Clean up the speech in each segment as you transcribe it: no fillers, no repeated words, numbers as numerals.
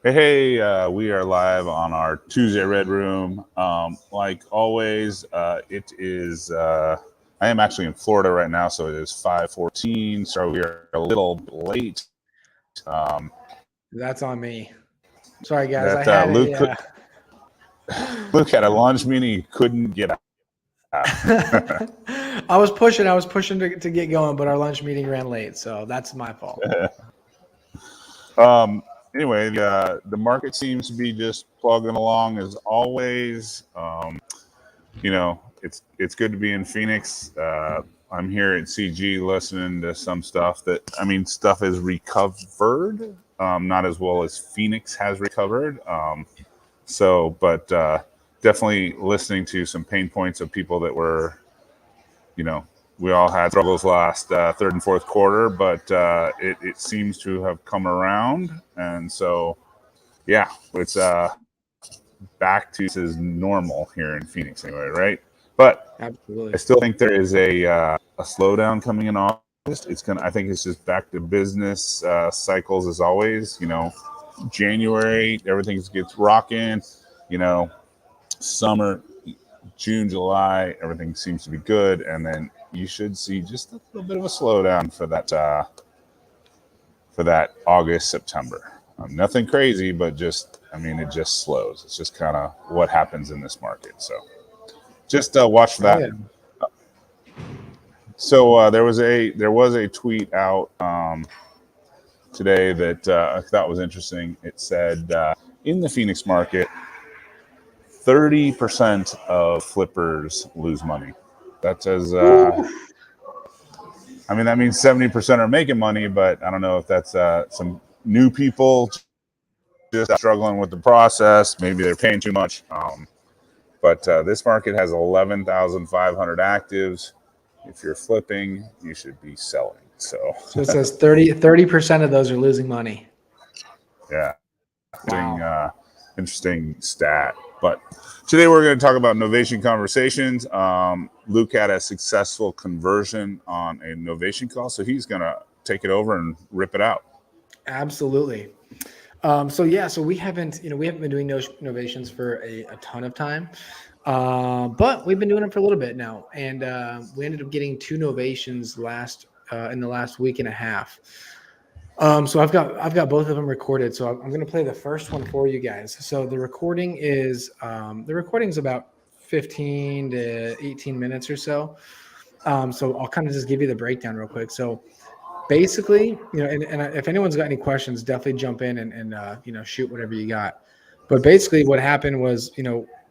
Hey, we are live on our Tuesday Red Room. Like always, it is. I am actually in Florida right now, so it is 5:14. So we are a little late. Um, That's on me. Sorry, guys. I that had Luke had a lunch meeting he couldn't get out. I was pushing to get going, but our lunch meeting ran late, so that's my fault. Anyway, the market seems to be just plugging along as always. It's good to be in Phoenix. I'm here at CG listening to some stuff stuff is recovered, not as well as Phoenix has recovered. But definitely listening to some pain points of people that were, we all had struggles last third and fourth quarter, but it seems to have come around. And so, yeah, it's back to this is normal here in Phoenix anyway, right? But Absolutely. I still think there is a slowdown coming in August. I think it's just back to business cycles as always. January, everything gets rocking. Summer, June, July, everything seems to be good, and then you should see just a little bit of a slowdown for that August, September. Nothing crazy, but it just slows. It's just kind of what happens in this market. So just watch for that. Oh, yeah. So there was a tweet out today that I thought was interesting. It said in the Phoenix market, 30% of flippers lose money. That says, that means 70% are making money, but I don't know if that's some new people just struggling with the process. Maybe they're paying too much. But this market has 11,500 actives. If you're flipping, you should be selling. So it says 30% of those are losing money. Yeah. Wow. Interesting stat. But today we're going to talk about Novation conversations. Luke had a successful conversion on a Novation call, so he's going to take it over and rip it out. Absolutely. So we haven't been doing novations for a ton of time, but we've been doing it for a little bit now, and we ended up getting 2 novations in the last week and a half. So I've got both of them recorded. So I'm going to play the first one for you guys. So the recording is about 15 to 18 minutes or so. So I'll kind of just give you the breakdown real quick. So basically, and if anyone's got any questions, definitely jump in and shoot whatever you got. But basically what happened was,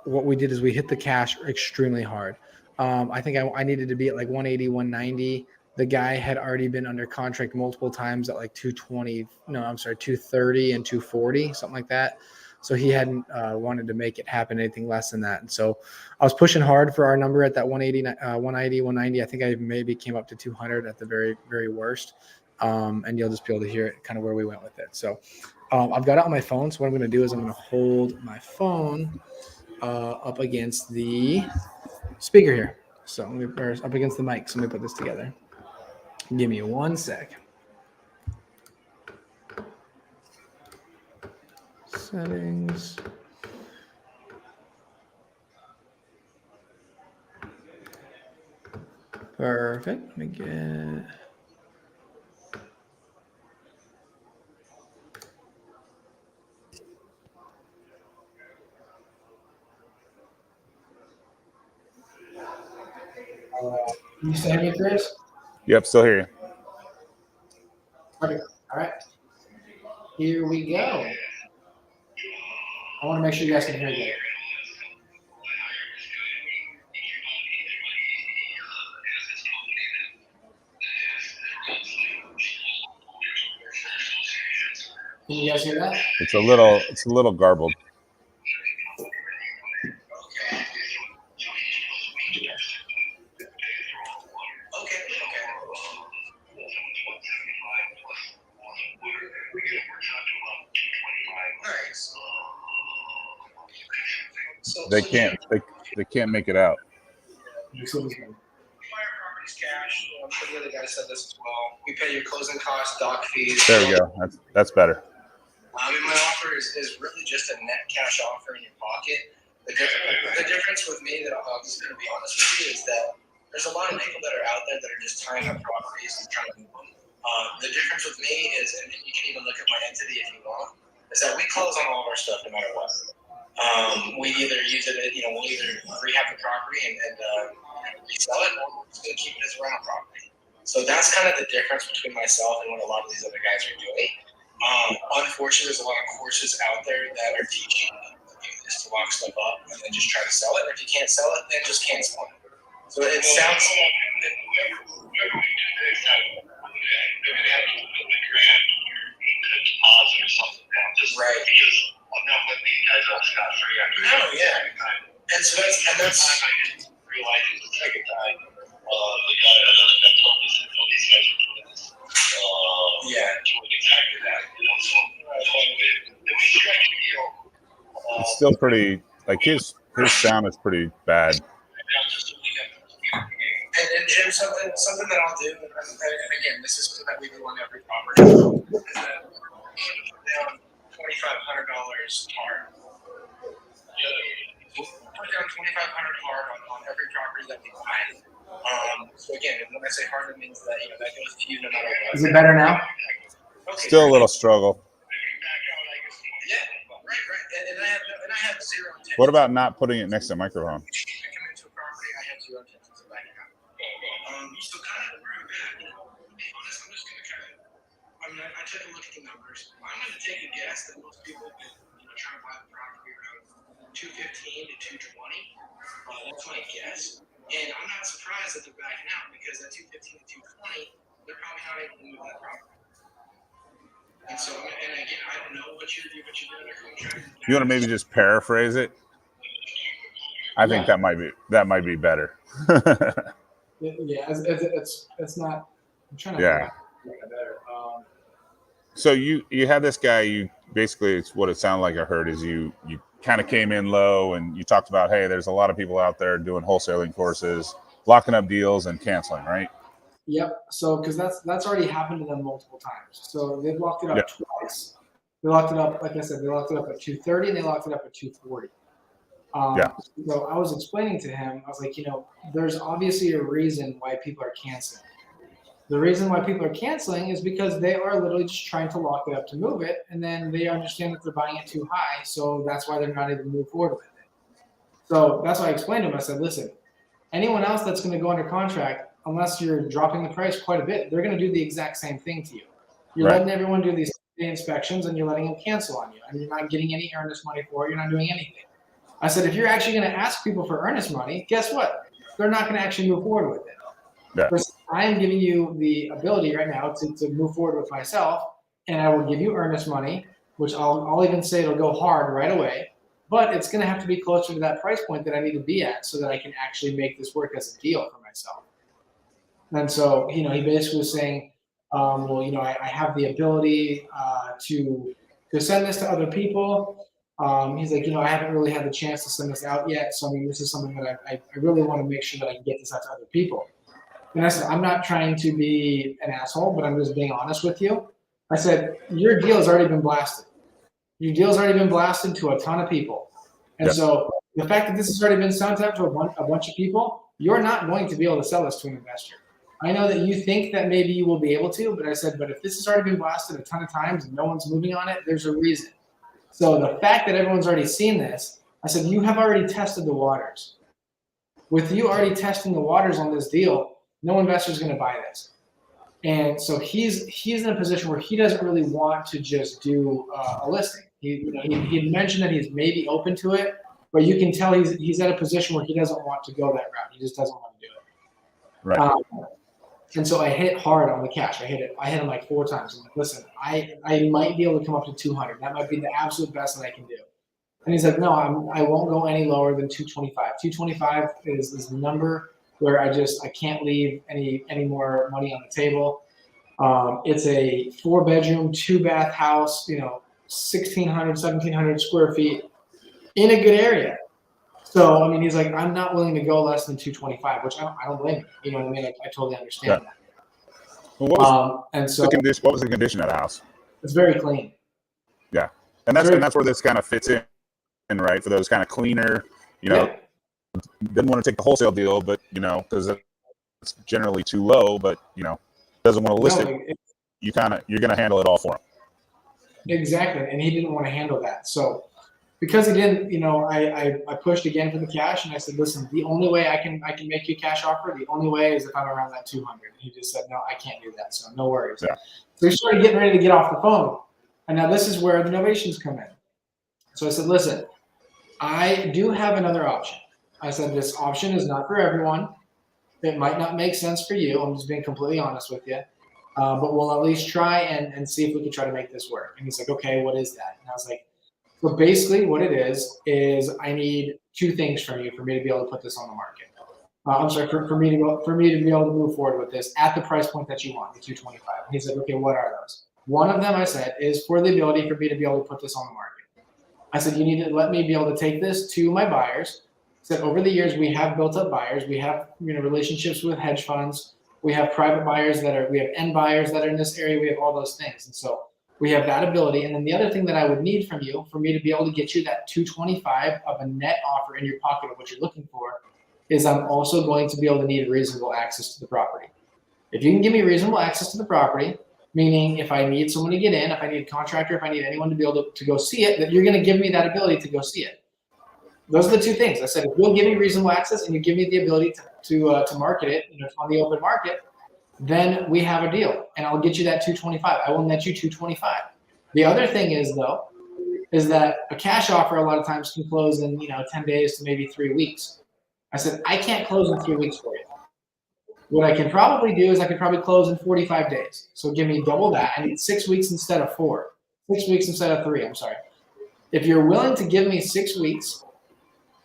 what we did is we hit the cash extremely hard. I think I needed to be at like 180, 190. The guy had already been under contract multiple times at like 220, 230 and 240, something like that. So he hadn't wanted to make it happen anything less than that. And so I was pushing hard for our number at that 180, 190. I think I maybe came up to 200 at the very, very worst. And you'll just be able to hear it kind of where we went with it. So I've got it on my phone. So what I'm going to do is I'm going to hold my phone up against the speaker here. So or up against the mic. So let me put this together. Give me 1 sec. Settings. Perfect. Let me get. You still hear me, Chris? Yep, still hear you. Perfect. All right. Here we go. I want to make sure you guys can hear me. Can you guys hear that? It's a little garbled. They can't make it out. Cash. I'm sure the other guy said this as well. We pay your closing costs, doc fees. There we go. That's better. In my office, offer is really just a net cash offer in your pocket. The difference with me, that I'm just going to be honest with you, is that there's a lot of people that are out there that are just tying up properties and trying to move them. The difference with me is, and you can even look at my entity if you want, is that we close on all of our stuff no matter what. We either use it, we'll either rehab the property and resell it, or we're just going to keep it as a rental property. So that's kind of the difference between myself and what a lot of these other guys are doing. Unfortunately, there's a lot of courses out there that are teaching this to lock stuff up and then just try to sell it. And if you can't sell it, then just cancel it. So it sounds. Whoever we do this, they're going to have to put a grand or a deposit or something down. Just right. Because I'm not letting these guys off scot free after And so that's. I didn't realize it the second time. The guy, another guy told us that these guys are doing this. Doing exactly that. So we stretch the deal. It's still pretty, like his sound is pretty bad. And Jim, something that I'll do, and again, this is something that we do on every property, is that we put down $2,500 hard. Put down $2,500 hard on every property that we buy. So again, when I say hard, it means that that goes to you no matter what. Is it better now? Okay. Still a little struggle. Yeah, right. And I have zero intention. What about not putting it next to a microphone? I come into a property, I have zero intentions of backing out. So kind of where I'm at, to be honest, I'm just going to I took a look at the numbers. I'm going to take a guess that most people have been trying to buy the property around 215 to 220. That's my guess. And I'm not surprised that they're backing out, because at 215 to 220, they're probably not able to move that property. And so, and again, I don't know what you're doing under contract. You want to maybe just paraphrase it? I think that might be better. Yeah, it's not. I'm trying to. Yeah. Make it better. So you had this guy. You basically, it's what it sounded like. I heard is you kind of came in low and you talked about, hey, there's a lot of people out there doing wholesaling courses, locking up deals and canceling, right? Yep. So because that's already happened to them multiple times. So they've locked it up twice. They locked it up, like I said, they locked it up at 230 and they locked it up at 240. So I was explaining to him, I was like, there's obviously a reason why people are canceling. The reason why people are canceling is because they are literally just trying to lock it up to move it, and then they understand that they're buying it too high, so that's why they're not able to move forward with it. So that's why I explained to him. I said, listen, anyone else that's going to go under contract, unless you're dropping the price quite a bit, they're going to do the exact same thing to you. You're letting everyone do these inspections, and you're letting them cancel on you, and you're not getting any earnest money for it. You're not doing anything. I said, if you're actually going to ask people for earnest money, guess what? They're not going to actually move forward with it. Yeah. I am giving you the ability right now to move forward with myself, and I will give you earnest money, which I'll even say it'll go hard right away, but it's going to have to be closer to that price point that I need to be at so that I can actually make this work as a deal for myself. And so, he basically was saying, I have the ability to send this to other people. He's like, I haven't really had the chance to send this out yet. So, this is something that I really want to make sure that I can get this out to other people. And I said, I'm not trying to be an asshole, but I'm just being honest with you. I said, your deal has already been blasted. Your deal's already been blasted to a ton of people. And so the fact that this has already been sent out to a bunch of people, you're not going to be able to sell this to an investor. I know that you think that maybe you will be able to, but I said, but if this has already been blasted a ton of times and no one's moving on it, there's a reason. So the fact that everyone's already seen this, I said, you have already tested the waters. With you already testing the waters on this deal, no investor is going to buy this. And so he's in a position where he doesn't really want to just do a listing. He had mentioned that he's maybe open to it, but you can tell he's at a position where he doesn't want to go that route. He just doesn't want to do it. Right. And so I hit hard on the cash. I hit him like 4 times. I'm like, listen, I might be able to come up to 200. That might be the absolute best that I can do. And he's like, no, I won't go any lower than 225. 225 is the number where I can't leave any more money on the table. It's a 4-bedroom, 2-bath house, 1,600, 1,700 square feet in a good area. So, he's like, I'm not willing to go less than 225, which I don't blame him. You know what I mean? I totally understand that. Well, what was and so what was the condition of the house? it's very clean. Yeah. And that's where this kind of fits in, right? For those kind of cleaner, didn't want to take the wholesale deal, but because it's generally too low, but doesn't want to list it. You're going to handle it all for him. Exactly, and he didn't want to handle that. So because he didn't, I pushed again for the cash, and I said, listen, the only way I can make you a cash offer, the only way is if I'm around that 200. And he just said, no, I can't do that. So no worries. Yeah. So he started getting ready to get off the phone, and now this is where the novations come in. So I said, listen, I do have another option. I said, this option is not for everyone. It might not make sense for you. I'm just being completely honest with you. But we'll at least try and see if we can try to make this work. And he's like, okay, what is that? And I was like, so basically what it is I need two things from you for me to be able to put this on the market. I'm sorry, for me to be able to move forward with this at the price point that you want, the 225. And he said, okay, what are those? One of them, I said, is for the ability for me to be able to put this on the market. I said, you need to let me be able to take this to my buyers. I said, over the years, we have built up buyers. We have relationships with hedge funds. We have private buyers we have end buyers that are in this area. We have all those things. And so we have that ability. And then the other thing that I would need from you for me to be able to get you that 225 of a net offer in your pocket of what you're looking for is I'm also going to be able to need reasonable access to the property. If you can give me reasonable access to the property, meaning if I need someone to get in, if I need a contractor, if I need anyone to be able to go see it, that you're going to give me that ability to go see it. Those are the two things. I said, if you'll give me reasonable access and you give me the ability to market it on the open market, then we have a deal, and I'll get you that 225. I will net you 225. The other thing is, though, is that a cash offer a lot of times can close in 10 days to maybe 3 weeks. I said, I can't close in 3 weeks for you. What I can probably do is I could probably close in 45 days. So give me double that. I need 6 weeks instead of 4. 6 weeks instead of 3, I'm sorry. If you're willing to give me 6 weeks,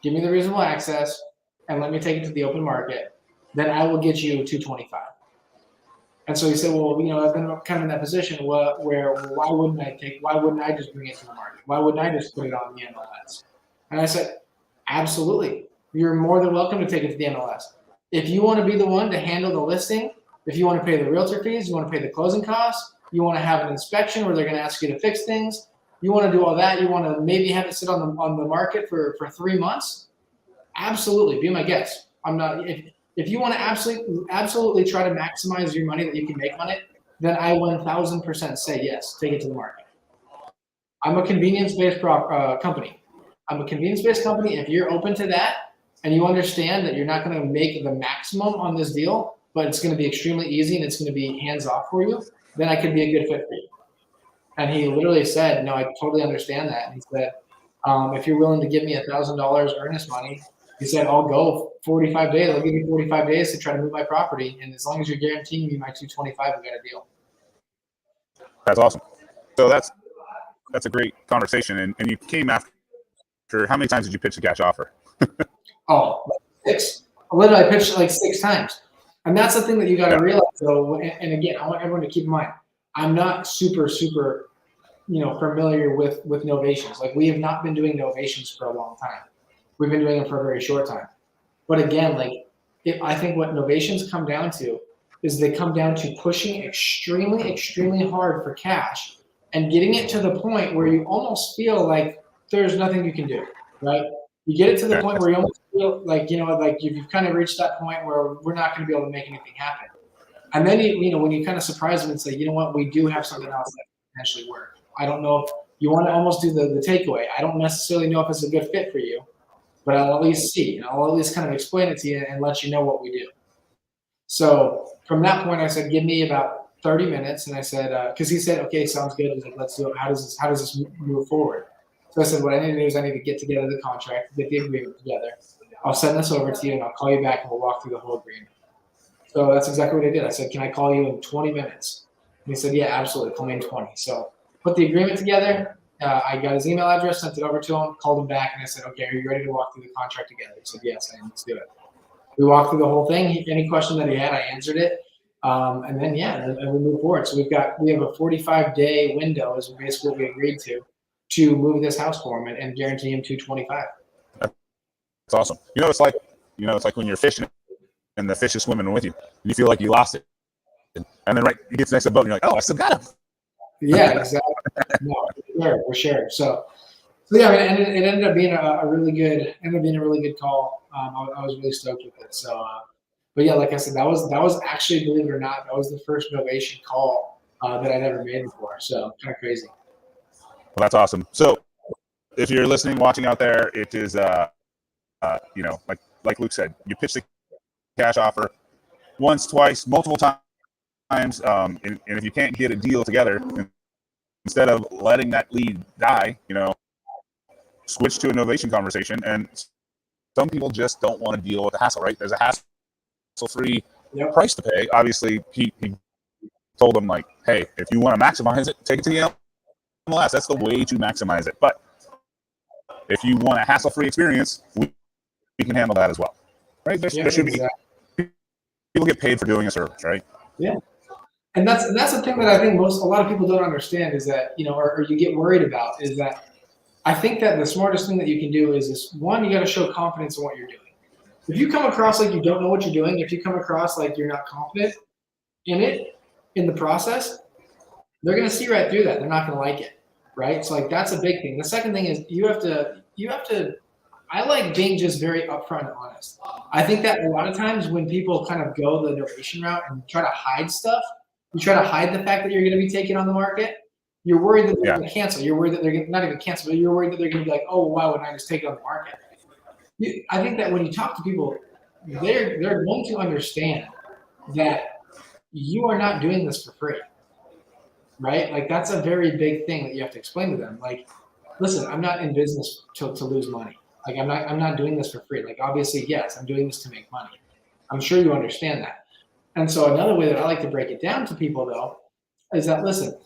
give me the reasonable access, and let me take it to the open market, then I will get you 225. And so he said, well, I've been kind of in that position where why wouldn't I just bring it to the market? Why wouldn't I just put it on the MLS? And I said, absolutely. You're more than welcome to take it to the MLS. If you want to be the one to handle the listing, if you want to pay the realtor fees, you want to pay the closing costs, you want to have an inspection where they're going to ask you to fix things, you want to do all that, you want to maybe have it sit on the market for 3 months, absolutely, be my guest. I'm not. If you want to absolutely try to maximize your money that you can make on it, then I 1,000% say yes, take it to the market. I'm a convenience-based company. I'm a convenience-based company. If you're open to that and you understand that you're not going to make the maximum on this deal, but it's going to be extremely easy and it's going to be hands-off for you, then I could be a good fit for you. And he literally said, no, I totally understand that. And he said, if you're willing to give me $1,000 earnest money, he said, I'll go 45 days. I'll give you 45 days to try to move my property. And as long as you're guaranteeing me my 225, we got a deal. That's awesome. So that's a great conversation. And you came after, how many times did you pitch the cash offer? 6. Literally, I pitched it like 6 times. And that's the thing that you got to realize, though. And again, I want everyone to keep in mind, I'm not super, familiar with novations. Like, we have not been doing novations for a long time. We've been doing them for a very short time. But again, I think what novations come down to is they come down to pushing extremely, extremely hard for cash and getting it to the point where you almost feel like there's nothing you can do, right? You get it to the point where you almost feel like, you've kind of reached that point where we're not going to be able to make anything happen. And then, when you kind of surprise them and say, you know what, we do have something else that can potentially work. I don't know if you want to almost do the takeaway. I don't necessarily know if it's a good fit for you, but I'll at least see, I'll at least kind of explain it to you and let you know what we do. So from that point, I said, give me about 30 minutes. And I said, because he said, okay, sounds good. He's like, let's do it. How does this move forward? So I said, what I need to do is I need to get together the contract, get the agreement together. I'll send this over to you and I'll call you back and we'll walk through the whole agreement. So that's exactly what I did. I said, can I call you in 20 minutes? And he said, yeah, absolutely. Call me in 20. So put the agreement together. I got his email address, sent it over to him, called him back, and I said, okay, are you ready to walk through the contract together? He said, yes, I am. Let's do it. We walked through the whole thing. Any question that he had, I answered it. And then, and we moved forward. So we have a 45-day window is basically what we agreed to move this house for him and guarantee him 225. That's awesome. It's like when you're fishing and the fish is swimming with you and you feel like you lost it. And then you get to the next boat and you're like, oh, I still got him. Yeah, exactly. No, for sure. So yeah, I mean, it ended up being a really good call. I was really stoked with it. So, but yeah, like I said, that was actually, believe it or not, that was the first Novation call that I'd ever made before. So kind of crazy. Well, that's awesome. So if you're listening, watching out there, it is, like Luke said, you pitch the cash offer once, twice, multiple times, and if you can't get a deal together, instead of letting that lead die, switch to a novation conversation. And some people just don't want to deal with the hassle, right? There's a hassle-free price to pay. Obviously, he told them, like, hey, if you want to maximize it, take it to the MLS. That's the way to maximize it. But if you want a hassle-free experience, we can handle that as well, right? There should be people get paid for doing a service, right? Yeah. And that's the thing that I think a lot of people don't understand is that, or you get worried about, is that I think that the smartest thing that you can do is this: one, you got to show confidence in what you're doing. If you come across like you don't know what you're doing, if you come across like you're not confident in the process, they're going to see right through that. They're not going to like it, right? So like that's a big thing. The second thing is you have to. I like being just very upfront and honest. I think that a lot of times when people kind of go the novation route and try to hide stuff, you try to hide the fact that you're going to be taken on the market. You're worried that they're going to cancel. You're worried that they're not even cancel, but you're worried that they're going to be like, oh, why wouldn't I just take it on the market? I think that when you talk to people, they're going to understand that you are not doing this for free, right? Like that's a very big thing that you have to explain to them. Like, listen, I'm not in business to lose money. Like I'm not doing this for free. Like obviously, yes, I'm doing this to make money. I'm sure you understand that. And so another way that I like to break it down to people though is that, listen,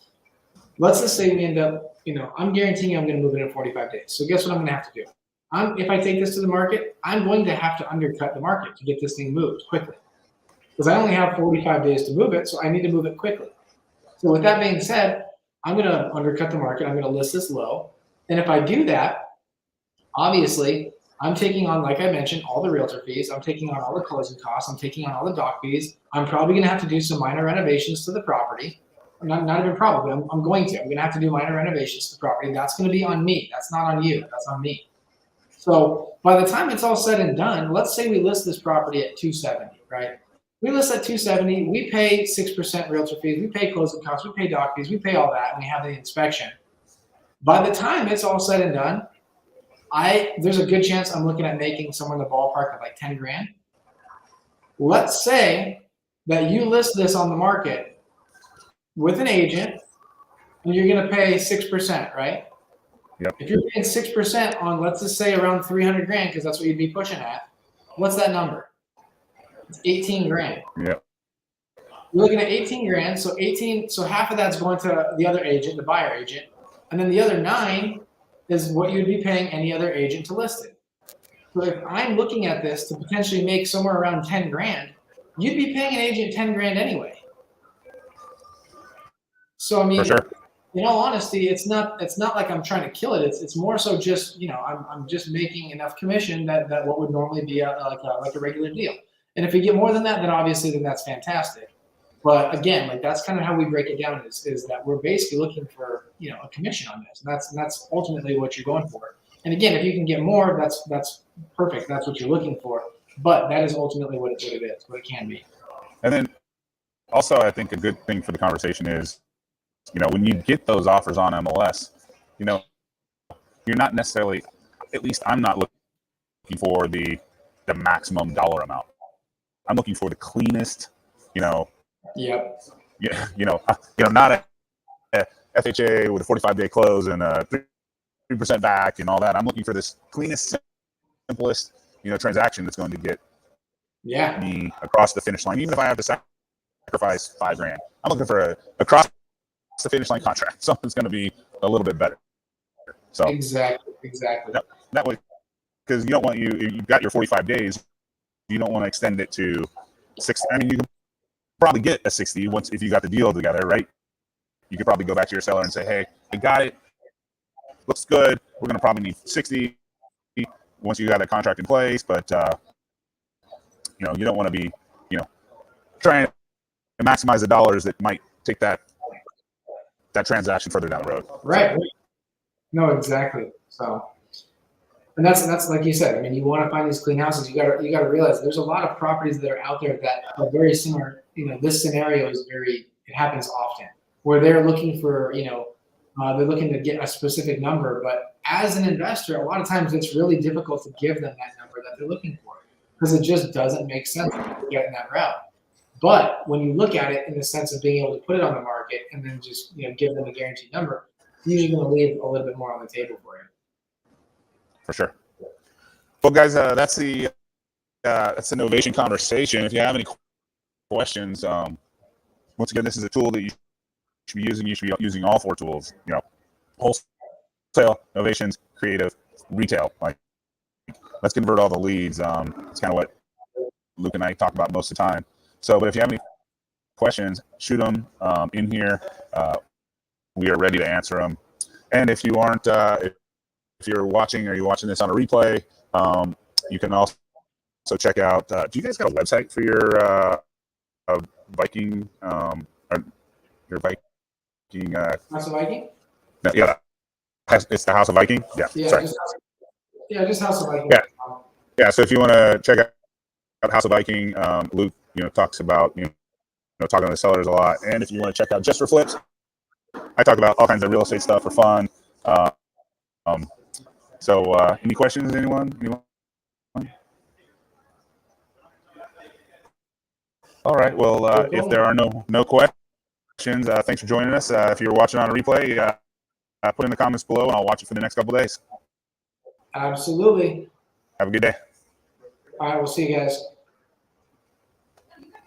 let's just say we end up, I'm guaranteeing I'm going to move it in 45 days. So guess what I'm going to have to do? If I take this to the market, I'm going to have to undercut the market to get this thing moved quickly. Because I only have 45 days to move it, so I need to move it quickly. So with that being said, I'm going to undercut the market. I'm going to list this low. And if I do that, obviously, I'm taking on, like I mentioned, all the realtor fees. I'm taking on all the closing costs. I'm taking on all the dock fees. I'm probably going to have to do some minor renovations to the property. Not even probably. I'm going to. I'm going to have to do minor renovations to the property. That's going to be on me. That's not on you. That's on me. So by the time it's all said and done, let's say we list this property at 270, right? We list at 270. We pay 6% realtor fees. We pay closing costs. We pay dock fees. We pay all that, and we have the inspection. By the time it's all said and done, there's a good chance I'm looking at making somewhere in the ballpark of like 10 grand. Let's say that you list this on the market with an agent, and you're going to pay 6%, right? Yep. If you're paying 6% on, let's just say around 300 grand, because that's what you'd be pushing at, what's that number? It's 18 grand. Yep. You're looking at 18 grand. So half of that's going to the other agent, the buyer agent, and then the other 9 is what you'd be paying any other agent to list it. So if I'm looking at this to potentially make somewhere around 10 grand, you'd be paying an agent 10 grand anyway. So I mean, for sure. In all honesty, it's not like I'm trying to kill it. It's more so just, I'm just making enough commission that what would normally be like a regular deal. And if we get more than that, then obviously that's fantastic. But again, like that's kind of how we break it down is that we're basically looking for, a commission on this. And that's ultimately what you're going for. And again, if you can get more, that's perfect. That's what you're looking for. But that is ultimately what it is, what it can be. And then also, I think a good thing for the conversation is, when you get those offers on MLS, you're not necessarily, at least I'm not looking for the maximum dollar amount. I'm looking for the cleanest, Yep. Not a FHA with a 45-day close and a 3% back and all that. I'm looking for this cleanest, simplest, transaction that's going to get me across the finish line, even if I have to sacrifice $5 grand. I'm looking for across the finish line contract. Something's going to be a little bit better. So exactly. That way, because you don't want you've got your 45 days. You don't want to extend it to 60. I mean, you can probably get a 60 if you got the deal together, right? You could probably go back to your seller and say, hey, I got it. Looks good. We're going to probably need 60 once you got a contract in place. But, you don't want to be, trying to maximize the dollars that might take that that transaction further down the road. Right. No, exactly. So, and that's like you said. I mean, you want to find these clean houses. You got to realize there's a lot of properties that are out there that are very similar. This scenario is it happens often where they're looking for they're looking to get a specific number, but as an investor, a lot of times it's really difficult to give them that number that they're looking for because it just doesn't make sense to get in that route. But when you look at it in the sense of being able to put it on the market and then just give them a guaranteed number, it's usually going to leave a little bit more on the table for you. For sure. Well, guys, that's the Novation conversation. If you have any questions, once again, this is a tool that you should be using. You should be using all 4 tools. Wholesale, Novations, creative, retail. Like, let's convert all the leads. It's kind of what Luke and I talk about most of the time. So, but if you have any questions, shoot them in here. We are ready to answer them. And if you aren't, if you're watching or you're watching this on a replay, you can also check out. Do you guys got a website for your Viking? Or your Viking? House of Viking? No, yeah, it's the House of Viking. Yeah, sorry. Just House of Viking. Yeah. So if you want to check out House of Viking, Luke, talks about talking to the sellers a lot. And if you want to check out Just for Flips, I talk about all kinds of real estate stuff for fun. So any questions, anyone? All right. Well, if there are no questions, thanks for joining us. If you're watching on a replay, put in the comments below, and I'll watch it for the next couple of days. Absolutely. Have a good day. All right. We'll see you guys.